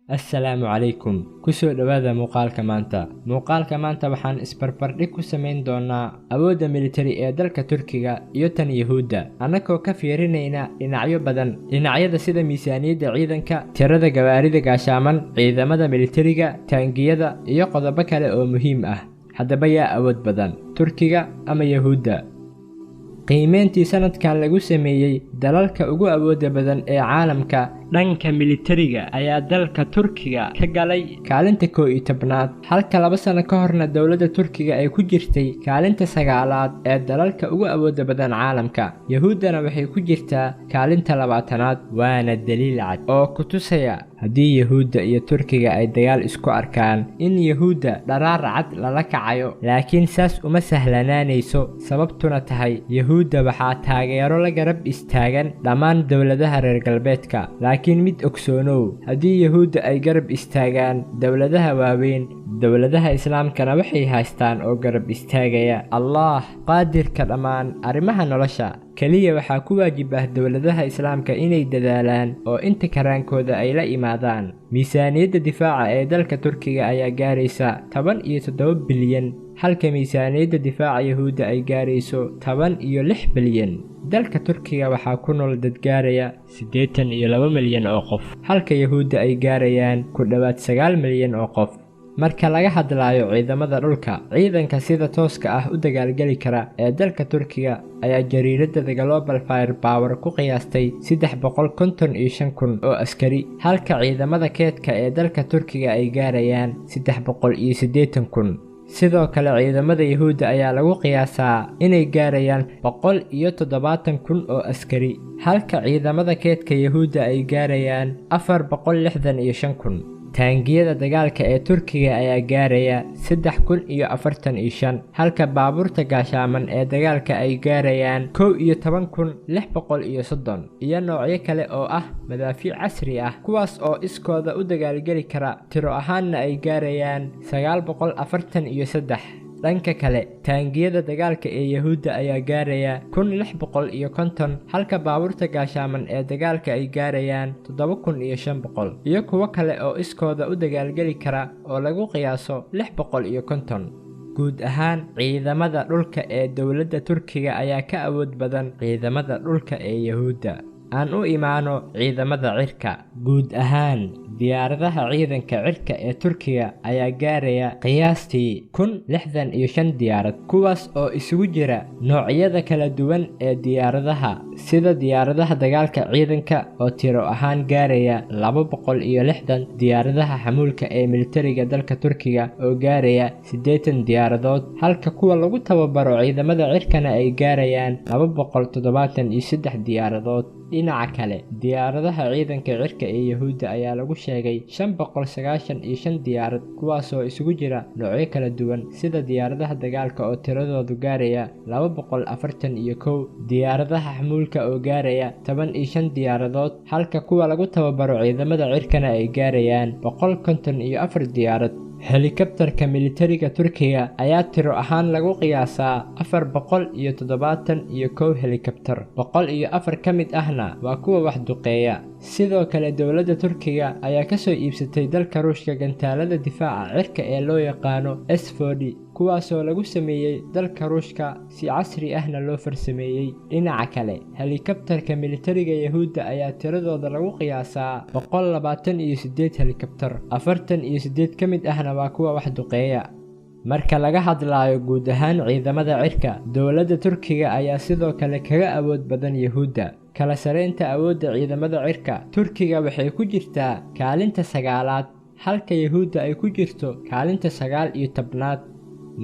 Assalaamu calaykum. Ku soo dhawaada muuqaalka maanta waxaan isbarbardhig ku samayn doonaa awoodda militari ee dalka Turkiga iyo tan Yahuudda annagoo ka fiirinayna dhinacyo badan. Dhinacyada sida miisaaniyadda ciidanka, tirada gawaarida gaashaaman, ciidamada militariga, taangiyada iyo qodobo kale oo muhiim ah. Haddaba yaa awood badan, Turkiga ama Yahuudda? qiimeyntii sanadkan lagu sameeyey dalalka ugu awoodda badan ee caalamka dhanka militariga ayaa dalka Turkiga ka galay kaalinta 11aad, halka 2 sano ka horna dowladda Turkiga ay ku jirtay kaalinta 9aad ee dalalka ugu awoodda badan caalamka. Yahuuddana waxay ku jirtaa kaalinta 20aad. Waana daliil cad oo ku tusaya haddii Yahuudda iyo Turkiga ay dagaal isku arkaan in Yahuudda dharaar cad lala kacayo, laakiin saas uma sahlanaanayso. Sababtuna tahay Yahuudda waxaa taageero la garab istaagan dhammaan dowladaha reer galbeedka. laakiin mid ogsoonow, haddii Yahuudda ay garab istaagaan dowladaha waaweyn, dowladaha islaamkana waxay haystaan oo garab istaagaya Allah qaadirka dhammaan arrimaha nolosha. kaliya waxaa ku waajib ah dowladaha islaamka inay dadaalaan oo inta karaankooda ay la imaadaan. miisaaniyadda difaaca ee dalka Turkiga ayaa gaaraysa 17 bilyan, halka miisaaniyadda difaaca Yahuudda ay gaarayso 16 bilyan. dalka Turkiga waxaa ku nool dad gaaraya 82 milyan oo qof, halka Yahuudda ay gaarayaan ku dhawaad 9 milyan oo qof. marka laga hadlayo ciidamada dhulka, ciidanka sida tooska ah u dagaalgali kara ee dalka Turkiga ayaa jariiradda The Global Firepower ku qiyaastay 355,000 oo askari, halka ciidamada keedka ee dalka Turkiga ay gaarayaan 380,000. sidoo kale ciidamada Yahuudda ayaa lagu qiyaasaa inay gaarayaan 170,000 oo askari, halka ciidamada keedka Yahuudda ay gaarayaan 465,000. taangiyada dagaalka ee Turkiga ayaa gaaraya 3,045, halka baabuurta gaashaaman ee dagaalka ay gaarayaan 11,630, iyo noocyo kale oo ah madaafiic casri ah, kuwaas oo iskooda u dagaalgali kara tiro ahaanna ay gaarayaan 943. dhanka kale, taangiyada dagaalka ee Yahuudda ayaa gaaraya 1,650, halka baabuurta gaashaaman ee dagaalka ay gaarayaan 7,500, iyo kuwo kale oo iskooda u dagaalgali kara oo lagu qiyaaso 650. guud ahaan, ciidamada dhulka ee dowladda Turkiga ayaa ka awood badan ciidamada dhulka ee Yahuudda. aan u imaano ciidamada cirka. guud ahaan, diyaaradaha ciidanka cirka ee Turkiga ayaa gaaraya qiyaastii 1,065 diyaarad, kuwaas oo isugu jira noocyada kala duwan ee diyaaradaha, sida diyaaradaha dagaalka ciidanka oo tiro ahaan gaaraya 260, diyaaradaha xamuulka ee militariga dalka Turkiga oo gaaraya 80 diyaaradood, halka kuwa lagu tababaro ciidamada cirkana ay gaarayaan 273 diyaaradood. dhinaca kale, diyaaradaha ciidanka cirka ee Yahuudda ayaa lagu sheegay 595 diyaarad, kuwaasoo isugu jira noocyo kala duwan, sida diyaaradaha dagaalka oo tiradoodu gaaraya 241, diyaaradaha xamuulka oo gaaraya 15 diyaaradood, halka kuwa lagu tababaro ciidamada cirkana ay gaarayaan 154 diyaarad. helikabtarka militariga Turkiga ayaa tiro ahaan lagu qiyaasaa 471 helikabtar, 104 ka mid ahna waa kuwa wax duqeeya. sidoo kale, dowladda Turkiga ayaa ka soo iibsatay dalka Ruushka gantaalada difaaca cirka ee loo yaqaano S-4D, kuwaasoo lagu sameeyey dalka Ruushka si casri ahna loo farsameeyey. dhinaca kale, helikabtarka militariga Yahuudda ayaa tiradooda lagu qiyaasaa 128 helikabtar, 48 ka mid ahna waa kuwa wax duqeeya. marka laga hadlayo guud ahaan ciidamada cirka, dowladda Turkiga ayaa sidoo kale kaga awood badan Yahuudda. kala sareynta awoodda ciidamada cirka, Turkiga waxay ku jirtaa kaalinta 9aad, halka Yahuudda ay ku jirto kaalinta 19aad.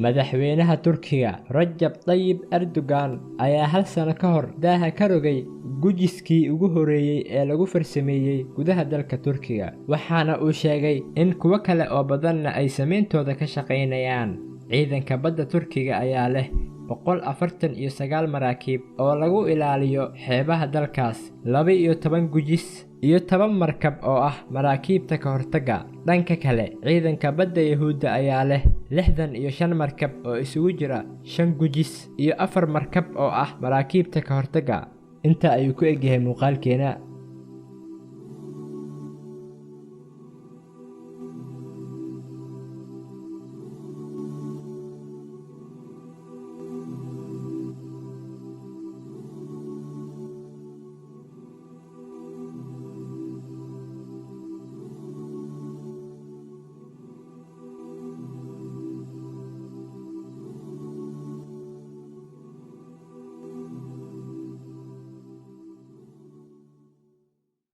madaxweynaha Turkiga Rajab Tayyip Erdogan ayaa 1 sano ka hor daaha ka rogay gujiskii ugu horeeyey ee lagu farsameeyey gudaha dalka Turkiga, waxaana uu sheegay in kuwo kale oo badanna ay sameyntooda ka shaqaynayaan. ciidanka badda Turkiga ayaa leh 149 maraakiib oo lagu ilaaliyo xeebaha dalkaas, 12 gujis iyo 10 markab oo ah maraakiibta ka hortagga. dhanka kale, ciidanka badda Yahuudda ayaa leh 65 markab oo isugu jira 5 gujis iyo 4 markab oo ah maraakiibta ka hortagga. inta ayuu ku egyahay muuqaalkeena.